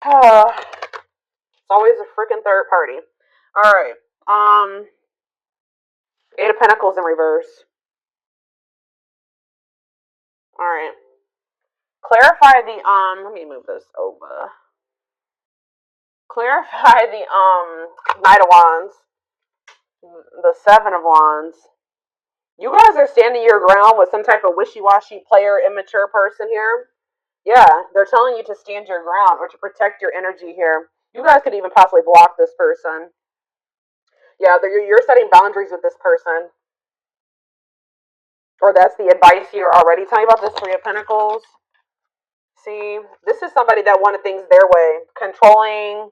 It's always a freaking third party. All right. Eight of Pentacles in reverse. All right. Clarify the Let me move this over. Clarify the Knight of Wands, the Seven of Wands. You guys are standing your ground with some type of wishy-washy player, immature person here. Yeah, they're telling you to stand your ground or to protect your energy here. You guys could even possibly block this person. Yeah, you're setting boundaries with this person. Or that's the advice here already. Tell me about this Three of Pentacles. See, this is somebody that wanted things their way. Controlling.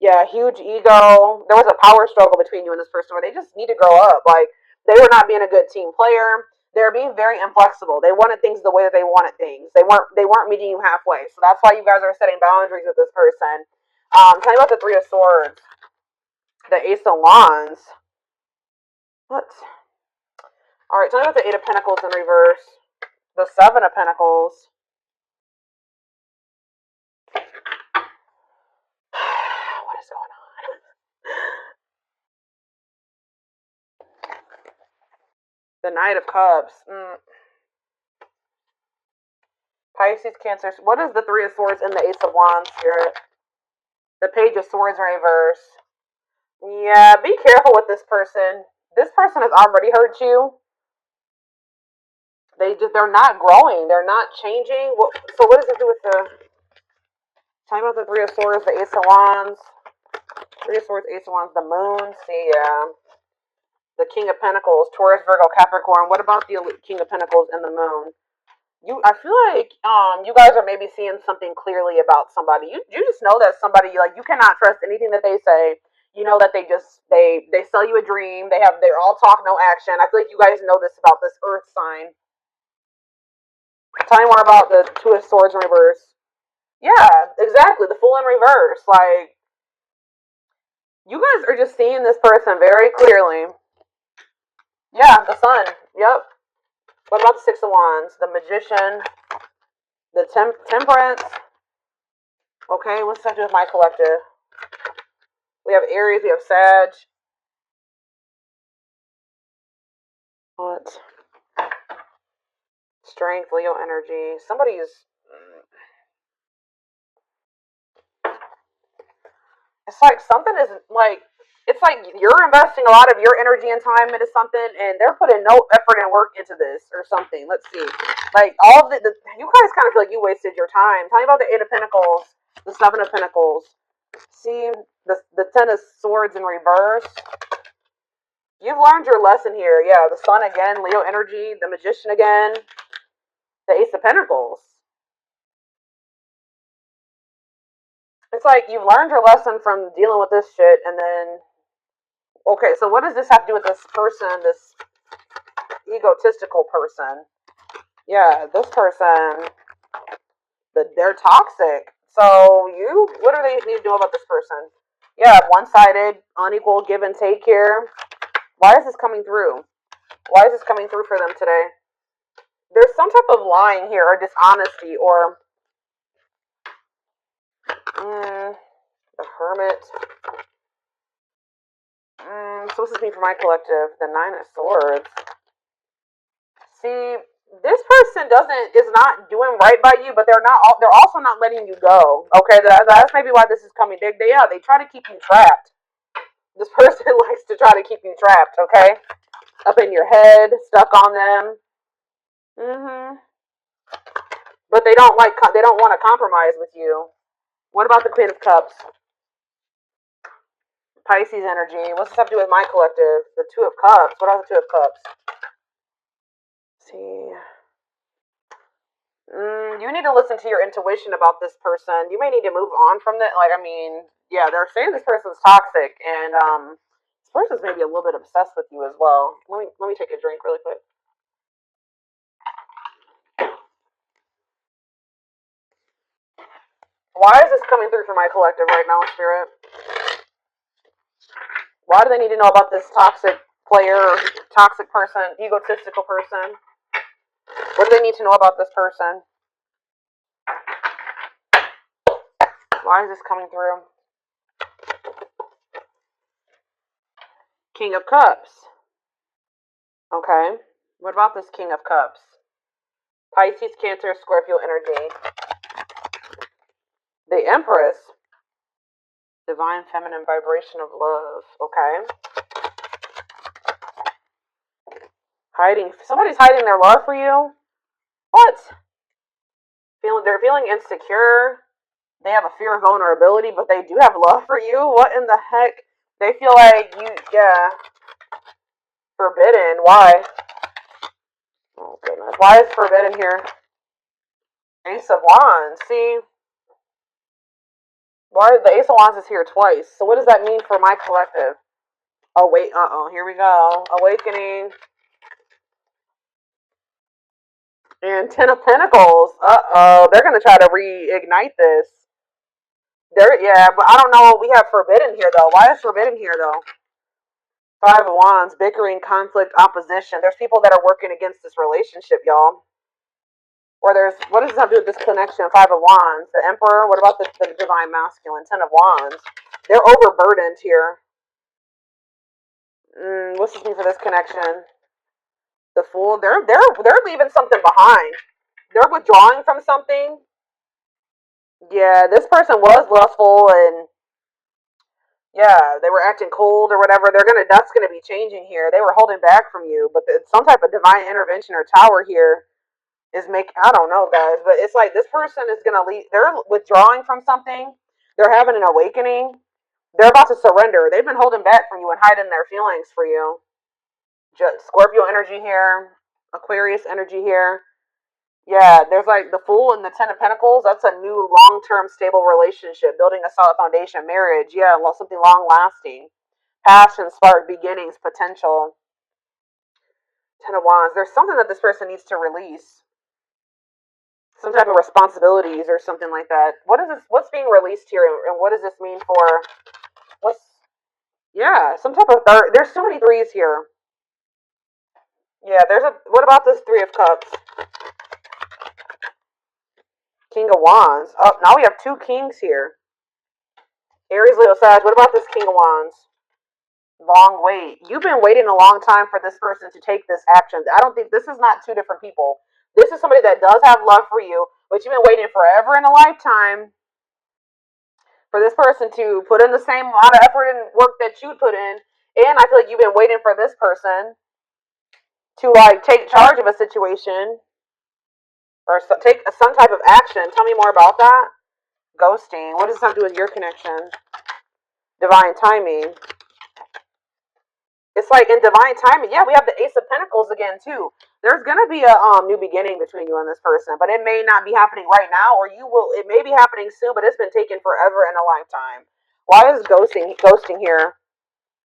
Yeah, huge ego. There was a power struggle between you and this person where they just need to grow up. Like, they were not being a good team player. They're being very inflexible. They wanted things the way that they wanted things. They weren't meeting you halfway. So that's why you guys are setting boundaries with this person. Tell me about the Three of Swords. The Ace of Wands. What? All right, tell me about the Eight of Pentacles in reverse. The Seven of Pentacles. What is going on? The Knight of Cups. Pisces, Cancer. What is the Three of Swords and the Ace of Wands, Spirit? The Page of Swords in reverse. Yeah, be careful with this person. This person has already hurt you. They're not growing. They're not changing. So what does it do with the... Tell me about the Three of Swords, the Ace of Wands. Three of Swords, Ace of Wands, the Moon. See, the King of Pentacles, Taurus, Virgo, Capricorn. What about the King of Pentacles and the Moon? I feel like you guys are maybe seeing something clearly about somebody. You just know that somebody, like, you cannot trust anything that they say. You know that they sell you a dream. They're all talk, no action. I feel like you guys know this about this Earth sign. Tell me more about the Two of Swords in reverse. Yeah, exactly. The Fool in reverse. Like, you guys are just seeing this person very clearly. Yeah, the Sun. Yep. What about the Six of Wands? The Magician. The Temperance. Okay, what's that do with my collective? We have Aries, we have Sag. What? Strength, Leo energy. It's like something is like, it's like you're investing a lot of your energy and time into something, and they're putting no effort and work into this or something. Let's see. Like, all of you guys kind of feel like you wasted your time. Tell me about the Eight of Pentacles, the Seven of Pentacles. See, the Ten of Swords in reverse. You've learned your lesson here. Yeah, the Sun again, Leo energy, the Magician again, the Ace of Pentacles. It's like you've learned your lesson from dealing with this shit, and then... Okay, so what does this have to do with this person, this egotistical person? Yeah, this person, they're toxic. So what do they need to know about this person? Yeah, one-sided, unequal give and take here. Why is this coming through? Why is this coming through for them today? There's some type of lying here, or dishonesty, or... the Hermit. So what's this mean for my collective? The Nine of Swords. See, this person is not doing right by you, but they're also not letting you go. Okay, that's maybe why this is coming. They try to keep you trapped. This person likes to try to keep you trapped. Okay, up in your head, stuck on them. But they don't want to compromise with you. What about the Queen of Cups? Pisces energy. What's this have to do with my collective? The Two of Cups. What are the Two of Cups? Let's see. You need to listen to your intuition about this person. You may need to move on from that. Like, I mean, yeah, they're saying this person's toxic, and this person's maybe a little bit obsessed with you as well. Let me take a drink really quick. Why is this coming through for my collective right now, Spirit? Why do they need to know about this toxic player, toxic person, egotistical person? What do they need to know about this person? Why is this coming through? King of Cups. Okay. What about this King of Cups? Pisces, Cancer, Scorpio energy. The Empress. Divine feminine vibration of love. Okay. Hiding. Somebody's hiding their love for you. What? They're feeling insecure. They have a fear of vulnerability, but they do have love for you. What in the heck? They feel like you, yeah. Forbidden. Why? Oh, goodness. Why is forbidden here? Ace of Wands. See? Why the Ace of Wands is here twice? So what does that mean for my collective? Oh, wait. Uh-oh. Here we go. Awakening. And Ten of Pentacles. Uh-oh. They're going to try to reignite this. Yeah, but I don't know. We have forbidden here, though. Why is forbidden here, though? Five of Wands, bickering, conflict, opposition. There's people that are working against this relationship, y'all. Or what does this have to do with this connection? Five of Wands, the Emperor. What about the Divine Masculine? Ten of Wands. They're overburdened here. What's this mean for this connection? The Fool. They're leaving something behind. They're withdrawing from something. Yeah, this person was lustful and yeah, they were acting cold or whatever. That's gonna be changing here. They were holding back from you, but some type of divine intervention or tower here is I don't know, guys, but it's like this person is gonna leave. They're withdrawing from something. They're having an awakening. They're about to surrender. They've been holding back from you and hiding their feelings for you. Scorpio energy here, Aquarius energy here. Yeah, there's like the Fool and the Ten of Pentacles. That's a new long-term stable relationship, building a solid foundation, marriage. Yeah, something long-lasting. Passion, spark, beginnings, potential. Ten of Wands. There's something that this person needs to release. Some type of responsibilities or something like that. What is this? What's being released here, and what does this mean for? Yeah, some type of third. There's so many threes here. Yeah, what about this Three of Cups? King of Wands. Oh, now we have two kings here. Aries, Leo, Sag. What about this King of Wands? Long wait. You've been waiting a long time for this person to take this action. I don't think this is not two different people. This is somebody that does have love for you, but you've been waiting forever in a lifetime for this person to put in the same amount of effort and work that you put in. And I feel like you've been waiting for this person to like take charge of a situation or take some type of action. Tell me more about that. Ghosting. What does this have to do with your connection? Divine timing. It's like in divine timing. Yeah, we have the Ace of Pentacles again too. There's gonna be a new beginning between you and this person, but it may not be happening right now, or it may be happening soon, but it's been taken forever in a lifetime. Why is ghosting here?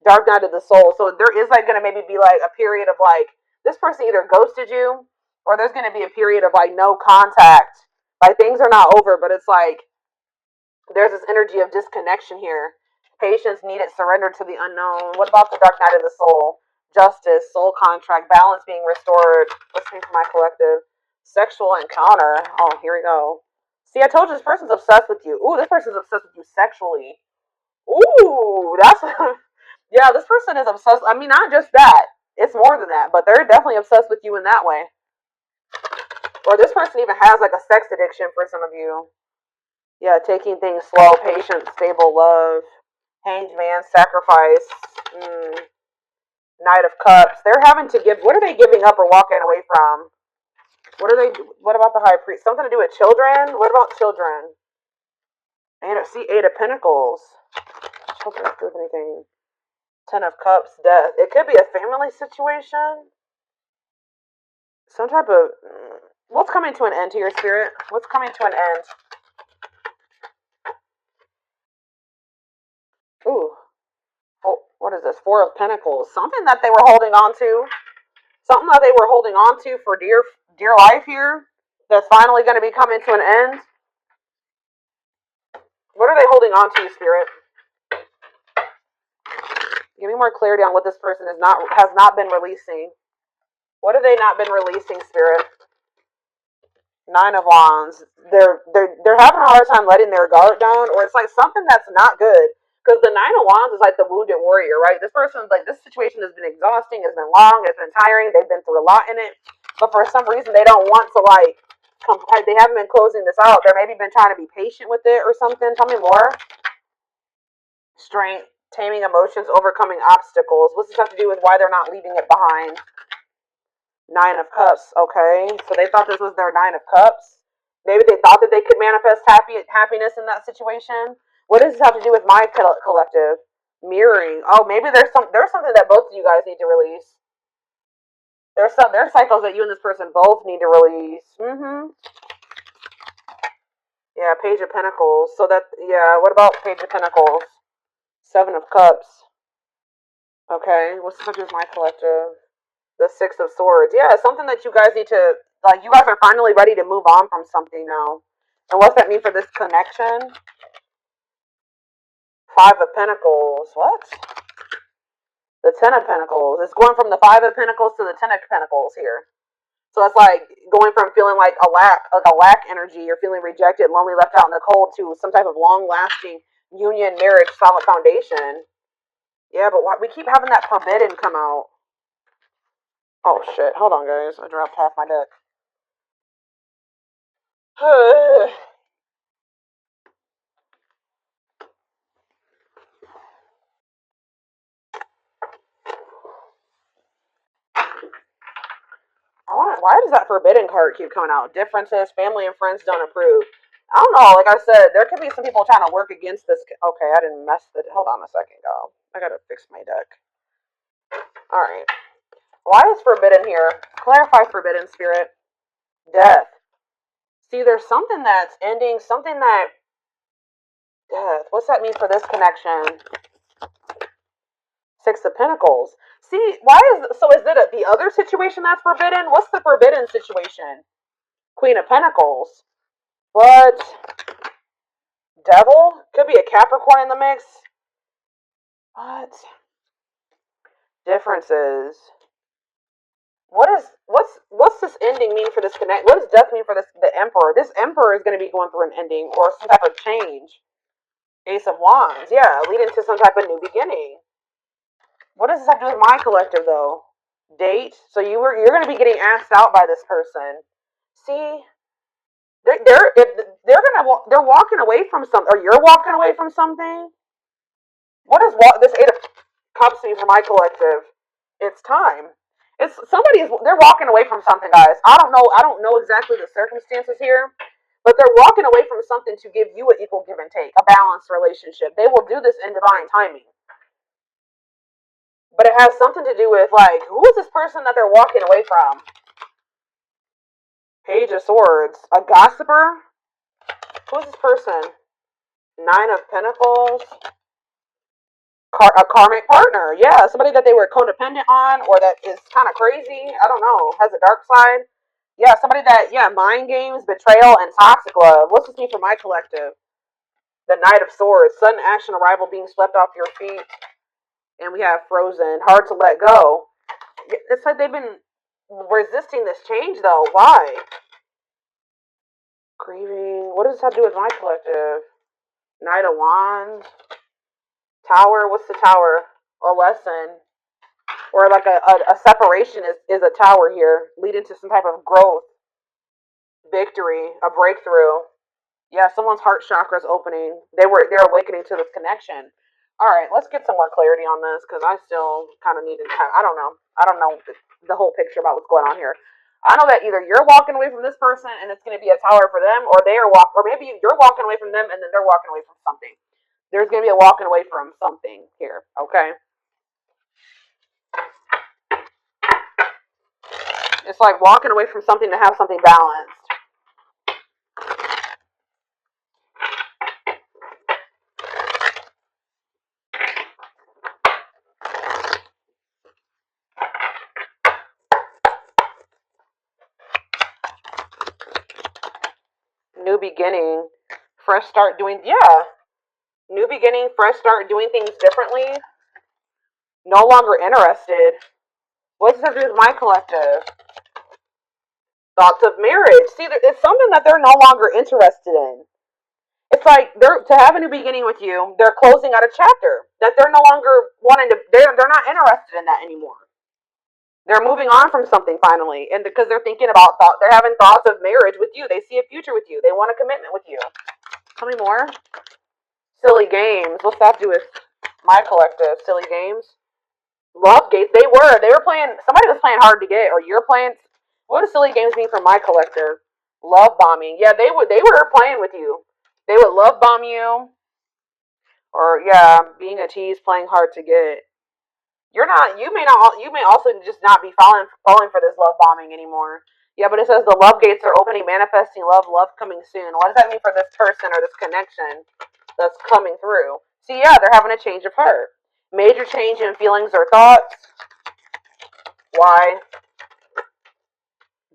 Dark night of the soul. So there is like gonna maybe be like a period of like this person either ghosted you, or there's gonna be a period of like no contact. Like things are not over, but it's like there's this energy of disconnection here. Patience needed, surrender to the unknown. What about the dark night of the soul? Justice, soul contract, balance being restored. Listening to my collective. Sexual encounter. Oh, here we go. See, I told you this person's obsessed with you. Ooh, this person's obsessed with you sexually. Ooh, that's... yeah, this person is obsessed. I mean, not just that. It's more than that, but they're definitely obsessed with you in that way. Or this person even has like a sex addiction for some of you. Yeah, taking things slow, patient, stable love. Hanged man, sacrifice. Knight of Cups. They're having to give. What are they giving up or walking away from? What about the High Priest? Something to do with children? What about children? Eight of Pentacles. Children don't do with anything. Ten of Cups, death. It could be a family situation. Some type of... What's coming to an end to your spirit? What's coming to an end? Ooh. Oh, what is this? Four of Pentacles. Something that they were holding on to. Something that they were holding on to for dear life here. That's finally going to be coming to an end. What are they holding on to, Spirit? Give me more clarity on what this person has not been releasing. What have they not been releasing, Spirit? Nine of Wands. They're having a hard time letting their guard down, or it's like something that's not good. Because the Nine of Wands is like the wounded warrior, right? This person's like, this situation has been exhausting, it's been long, it's been tiring, they've been through a lot in it, but for some reason they don't want to like they haven't been closing this out. They're maybe been trying to be patient with it or something. Tell me more. Strength, taming emotions, overcoming obstacles. What's this have to do with why they're not leaving it behind? Nine of Cups. Okay, so they thought this was their Nine of Cups. Maybe they thought that they could manifest happiness in that situation. What does this have to do with my collective? Mirroring. Oh, maybe there's something that both of you guys need to release. There's cycles that you and this person both need to release. Yeah, Page of Pentacles. So that, yeah, what about Page of Pentacles? Seven of Cups. Okay, what's the subject of my collective? The Six of Swords. Yeah, something that you guys need to, like, you guys are finally ready to move on from something now. And what's that mean for this connection? Five of Pentacles. What? The Ten of Pentacles. It's going from the Five of Pentacles to the Ten of Pentacles here. So it's like going from feeling like a lack energy, or feeling rejected, lonely, left out in the cold, to some type of long-lasting union, marriage, solid foundation. Yeah, but we keep having that forbidden come out. Oh shit! Hold on, guys. I dropped half my deck. Why does that forbidden card keep coming out? Differences, family and friends don't approve. I don't know. Like I said, there could be some people trying to work against this. Okay, I didn't mess it. Hold on a second, y'all. I gotta fix my deck. All right. Why is forbidden here? Clarify forbidden, spirit. Death. See, there's something that's ending. Something that death. What's that mean for this connection? Six of Pentacles. See, is it the other situation that's forbidden? What's the forbidden situation? Queen of Pentacles. What? Devil? Could be a Capricorn in the mix. What? Differences. What's this ending mean for this connect? What does death mean for the Emperor? This Emperor is going to be going through an ending or some type of change. Ace of Wands. Yeah, leading to some type of new beginning. What does this have to do with my collective though? Date. So you're going to be getting asked out by this person. See, they're walking away from something, or you're walking away from something. What is this Eight of Cups mean for my collective? It's time. They're walking away from something, guys. I don't know exactly the circumstances here, but they're walking away from something to give you an equal give and take, a balanced relationship. They will do this in divine timing. But it has something to do with, like, who is this person that they're walking away from? Page of Swords. A gossiper? Who is this person? Nine of Pentacles. A karmic partner. Yeah, somebody that they were codependent on, or that is kind of crazy. I don't know. Has a dark side. Yeah, somebody that, mind games, betrayal, and toxic love. What's this mean for my collective? The Knight of Swords. Sudden action, arrival, being swept off your feet. And we have Frozen. Hard to let go. It's like they've been resisting this change, though. Why? Grieving. What does this have to do with my collective? Knight of Wands. Tower. What's the Tower? A lesson. Or like a separation is a tower here, leading to some type of growth, victory, a breakthrough. Yeah, someone's heart chakra is opening. They're awakening to this connection. All right, let's get some more clarity on this, because I still kind of need to have, I don't know the whole picture about what's going on here. I know that either you're walking away from this person and it's going to be a tower for them, or or maybe you're walking away from them and then they're walking away from something. There's going to be a walking away from something here, okay? It's like walking away from something to have something balanced. New beginning, fresh start doing, new beginning, fresh start doing things differently. No longer interested. What does that do with my collective? Thoughts of marriage. See, it's something that they're no longer interested in. It's like they're to have a new beginning with you. They're closing out a chapter that they're no longer wanting to. They're not interested in that anymore. They're moving on from something finally, and because they're thinking about they're having thoughts of marriage with you. They see a future with you. They want a commitment with you. Tell me more. Silly games. What's that do with my collective? Silly games. Love games. They were playing. Somebody was playing hard to get, or you're playing. What does silly games mean for my collective? Love bombing. Yeah, they were playing with you. They would love bomb you, or yeah, being a tease, playing hard to get. You're not. You may not. You may also just not be falling for this love bombing anymore. Yeah, but it says the love gates are opening, manifesting love coming soon. What does that mean for this person or this connection that's coming through? See, yeah, they're having a change of heart. Major change in feelings or thoughts. Why?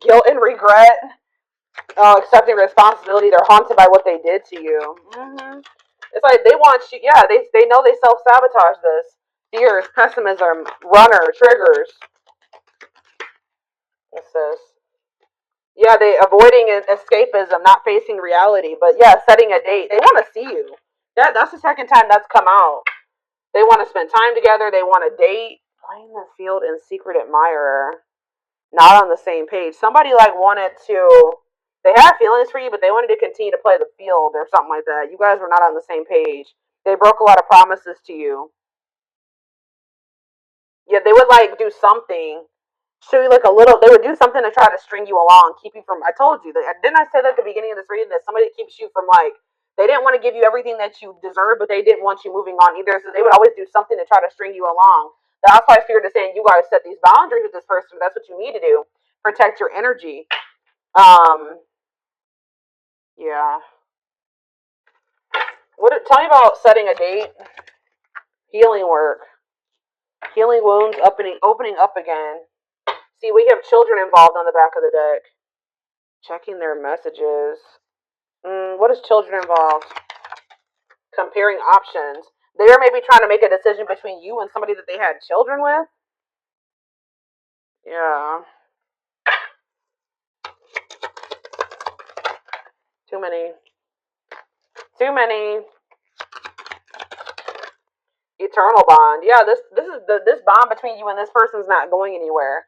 Guilt and regret. Accepting responsibility. They're haunted by what they did to you. It's like they want you. Yeah, they know they self sabotage this. Fears, pessimism, runner, triggers. What's this? Yeah, they avoiding escapism, not facing reality. But yeah, setting a date. They want to see you. That's the second time that's come out. They want to spend time together. They want to date. Playing the field and secret admirer. Not on the same page. Somebody like wanted to. They had feelings for you, but they wanted to continue to play the field or something like that. You guys were not on the same page. They broke a lot of promises to you. Yeah, they would like do something, show you like a little. They would do something to try to string you along, keep you from. I told you that. Didn't I say that at the beginning of this reading that somebody keeps you from like. They didn't want to give you everything that you deserve, but they didn't want you moving on either. So they would always do something to try to string you along. That's why I feared to saying you guys set these boundaries with this person. That's what you need to do. Protect your energy. Um, yeah. Tell me about setting a date, healing work, healing wounds, opening up again. See, we have children involved on the back of the deck. Checking their messages. What is children involved? Comparing options. They are maybe trying to make a decision between you and somebody that they had children with. Yeah. Too many. Too many. Eternal bond. Yeah, this bond between you and this person's not going anywhere.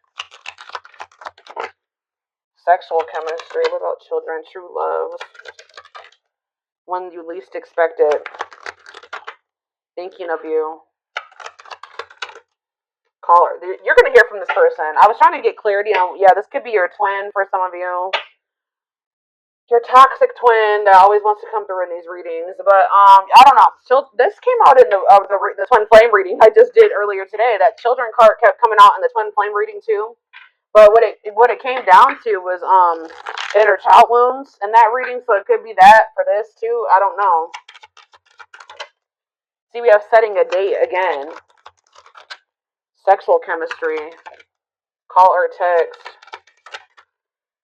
Sexual chemistry. What about children? True love. When you least expect it. Thinking of you. Caller. You're going to hear from this person. I was trying to get clarity on, yeah, this could be your twin for some of you. Your toxic twin that always wants to come through in these readings. But, I don't know. So this came out in the twin flame reading I just did earlier today. That children card kept coming out in the twin flame reading too. But what it came down to was, inner child wounds in that reading. So it could be that for this too. I don't know. See, we have setting a date again. Sexual chemistry. Call or text.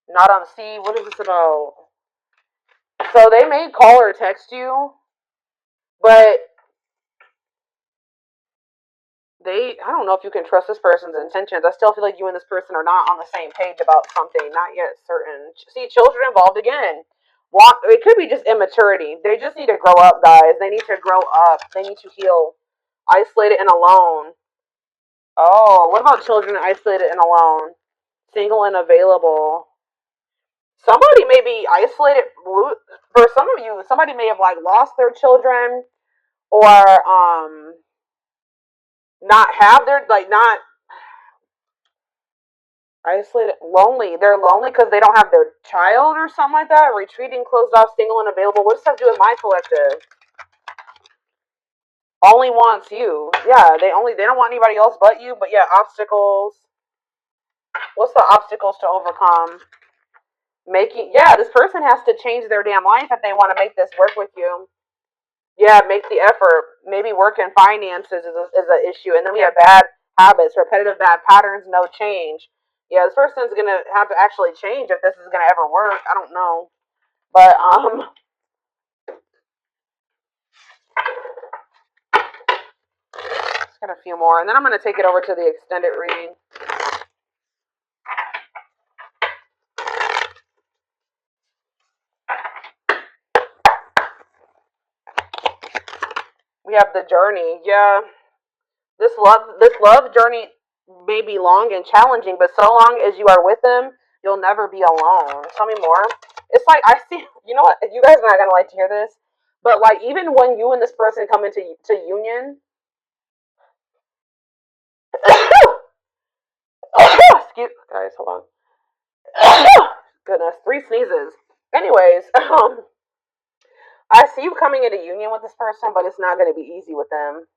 Not on C. What is this about? So they may call or text you, but I don't know if you can trust this person's intentions. I still feel like you and this person are not on the same page about something, not yet certain. See, children involved again. It could be just immaturity. They just need to grow up, guys. They need to grow up. They need to heal. Isolated and alone. Oh, what about children isolated and alone? Single and available. Somebody may be isolated. For some of you, somebody may have like lost their children, or not have their not isolated, lonely. They're lonely because they don't have their child or something like that. Retreating, closed off, single, and available. What does that do with my collective? Only wants you. Yeah, they don't want anybody else but you. But yeah, obstacles. What's the obstacles to overcome? This person has to change their damn life if they want to make this work with you. Yeah, make the effort. Maybe work and finances is an issue. And then we have bad habits, repetitive bad patterns, no change. Yeah, this person's going to have to actually change if this is going to ever work. I don't know. But, just got a few more. And then I'm going to take it over to the extended reading. We have the journey. Yeah, this love journey may be long and challenging, but so long as you are with them, you'll never be alone. Tell me more. It's like I see. You know what? You guys are not gonna like to hear this, but like even when you and this person come into union, excuse guys, hold on. Goodness, three sneezes. Anyways, I see you coming into union with this person, but it's not going to be easy with them.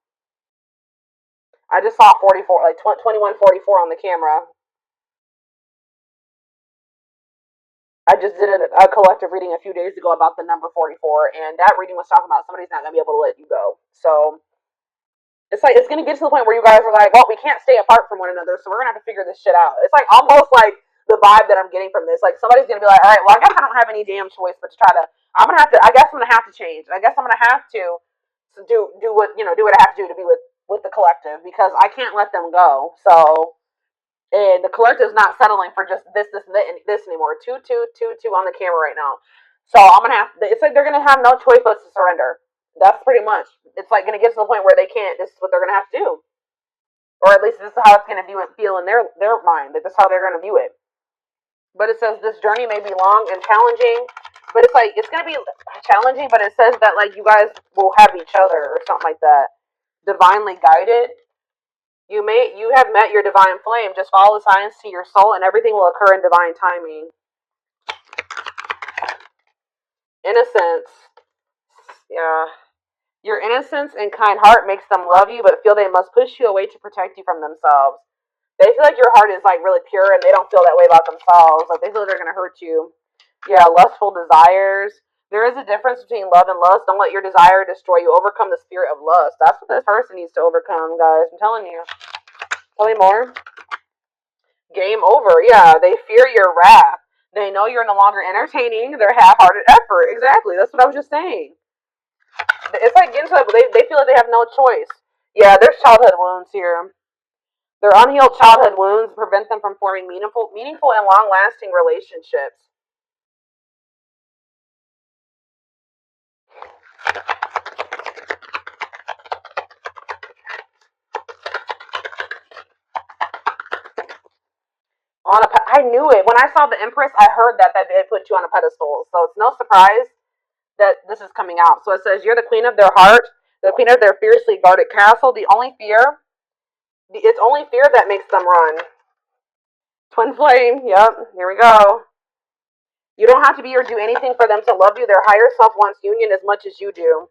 I just saw 44, like 2144 on the camera. I just did a collective reading a few days ago about the number 44, and that reading was talking about somebody's not going to be able to let you go. So it's like it's going to get to the point where you guys are like, well, we can't stay apart from one another, so we're going to have to figure this shit out. It's like almost like the vibe that I'm getting from this. Like somebody's going to be like, all right, well, I guess I don't have any damn choice but to try to. I'm gonna have to. I guess I'm gonna have to change. I guess I'm gonna have to do what do what I have to do to be with the collective because I can't let them go. So and the collective's not settling for just this anymore. Two on the camera right now. So I'm gonna have. It's like they're gonna have no choice but to surrender. That's pretty much. It's like gonna get to the point where they can't. This is what they're gonna have to do, or at least this is how it's gonna feel in their mind. That this is how they're gonna view it. But it says this journey may be long and challenging. But it's like it's gonna be challenging. But it says that like you guys will have each other or something like that. Divinely guided. You have met your divine flame. Just follow the signs to your soul, and everything will occur in divine timing. Innocence. Yeah. Your innocence and kind heart makes them love you, but feel they must push you away to protect you from themselves. They feel like your heart is like really pure, and they don't feel that way about themselves. Like they feel they're gonna hurt you. Yeah, lustful desires. There is a difference between love and lust. Don't let your desire destroy you. Overcome the spirit of lust. That's what this person needs to overcome, guys. I'm telling you. Tell me more. Game over. Yeah, they fear your wrath. They know you're no longer entertaining their half-hearted effort. Exactly. That's what I was just saying. It's like getting to it, but they feel like they have no choice. Yeah, there's childhood wounds here. Their unhealed childhood wounds prevent them from forming meaningful and long-lasting relationships. I knew it when I saw the Empress. I heard that they put you on a pedestal, so it's no surprise that this is coming out. So it says you're the queen of their heart, the queen of their fiercely guarded castle. It's only fear that makes them run. Twin flame. Yep. Here we go. You don't have to be or do anything for them to love you. Their higher self wants union as much as you do.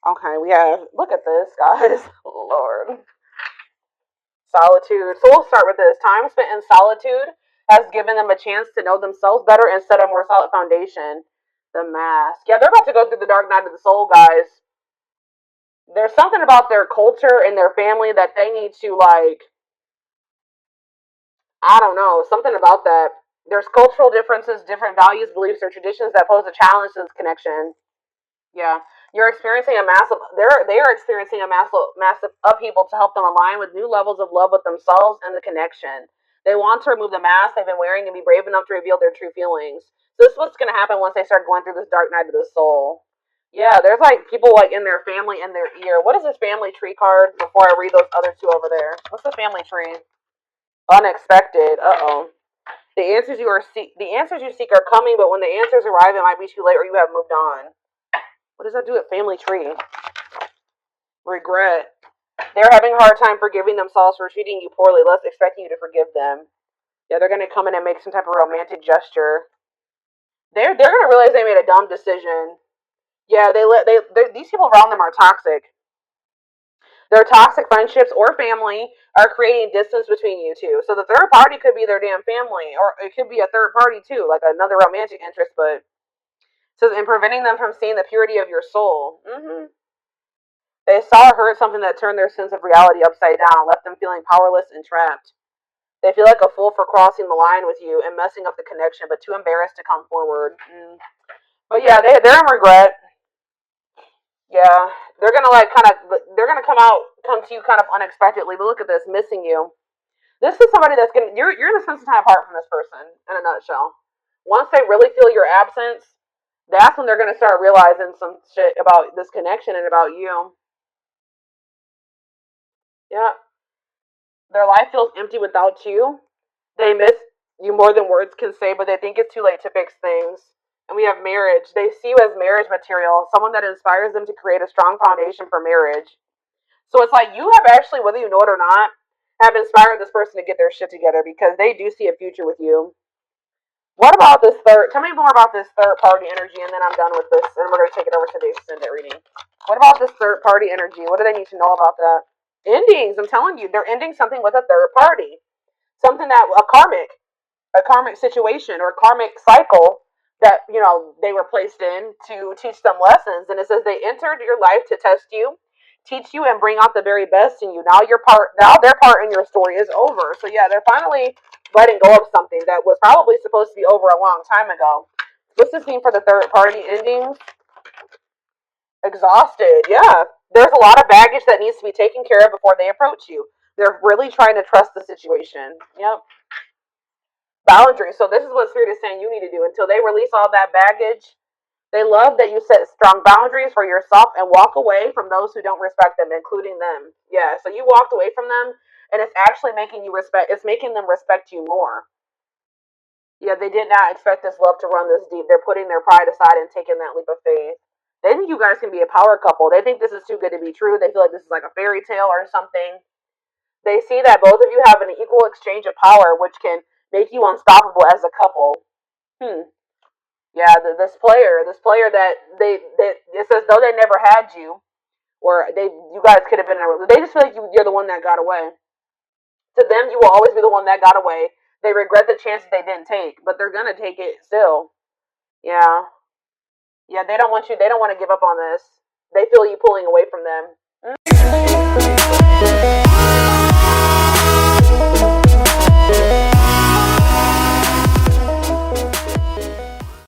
Okay, we have. Look at this, guys. Lord. Solitude. So we'll start with this. Time spent in solitude has given them a chance to know themselves better and set a more solid foundation. The mask. Yeah, they're about to go through the dark night of the soul, guys. There's something about their culture and their family that they need to, like, I don't know, something about that. There's cultural differences, different values, beliefs, or traditions that pose a challenge to this connection. Yeah, you're experiencing a massive. They are experiencing a massive upheaval to help them align with new levels of love with themselves and the connection. They want to remove the mask they've been wearing and be brave enough to reveal their true feelings. So this is what's going to happen once they start going through this dark night of the soul. Yeah, there's like people like in their family in their ear. What is this family tree card? Before I read those other two over there, what's the family tree? Unexpected. Uh oh. The answers you seek are coming, but when the answers arrive, it might be too late or you have moved on. What does that do at family tree? Regret. They're having a hard time forgiving themselves for treating you poorly, less expecting you to forgive them. Yeah, they're gonna come in and make some type of romantic gesture. They're gonna realize they made a dumb decision. Yeah, these people around them are toxic. Their toxic friendships or family are creating distance between you two. So the third party could be their damn family, or it could be a third party too, like another romantic interest. But it says in preventing them from seeing the purity of your soul. They saw or heard something that turned their sense of reality upside down, left them feeling powerless and trapped. They feel like a fool for crossing the line with you and messing up the connection, but too embarrassed to come forward. But yeah, they're in regret. Yeah, they're gonna like they're gonna come to you kind of unexpectedly. But look at this, missing you. This is somebody that's gonna you're gonna spend some time apart from this person in a nutshell. Once they really feel your absence, that's when they're gonna start realizing some shit about this connection and about you. Yeah. Their life feels empty without you. They miss you more than words can say, but they think it's too late to fix things. And we have marriage. They see you as marriage material, someone that inspires them to create a strong foundation for marriage. So it's like you have actually, whether you know it or not, have inspired this person to get their shit together because they do see a future with you. What about this third? Tell me more about this third party energy, and then I'm done with this, and we're gonna take it over to the extended reading. What about this third party energy? What do they need to know about that? Endings. I'm telling you, they're ending something with a third party, something that a karmic situation or karmic cycle that they were placed in to teach them lessons. And it says they entered your life to test you, teach you, and bring out the very best in you. Now their part in your story is over. So yeah, they're finally letting go of something that was probably supposed to be over a long time ago. What's this mean for the third party endings? Exhausted. Yeah, there's a lot of baggage that needs to be taken care of before they approach you. They're really trying to trust the situation. Yep. Boundaries. So this is what Spirit is saying you need to do until they release all that baggage. They love that you set strong boundaries for yourself and walk away from those who don't respect them, including them. Yeah, so you walked away from them, and it's actually making you respect. It's making them respect you more. Yeah, they did not expect this love to run this deep. They're putting their pride aside and taking that leap of faith. They think you guys can be a power couple. They think this is too good to be true. They feel like this is like a fairy tale or something. They see that both of you have an equal exchange of power, which can make you unstoppable as a couple. Hmm. Yeah, this player that it's as though they never had you, or you guys could have been in a. They just feel like you're the one that got away. To them, you will always be the one that got away. They regret the chances they didn't take, but they're gonna take it still. Yeah, yeah. They don't want you. They don't want to give up on this. They feel you pulling away from them.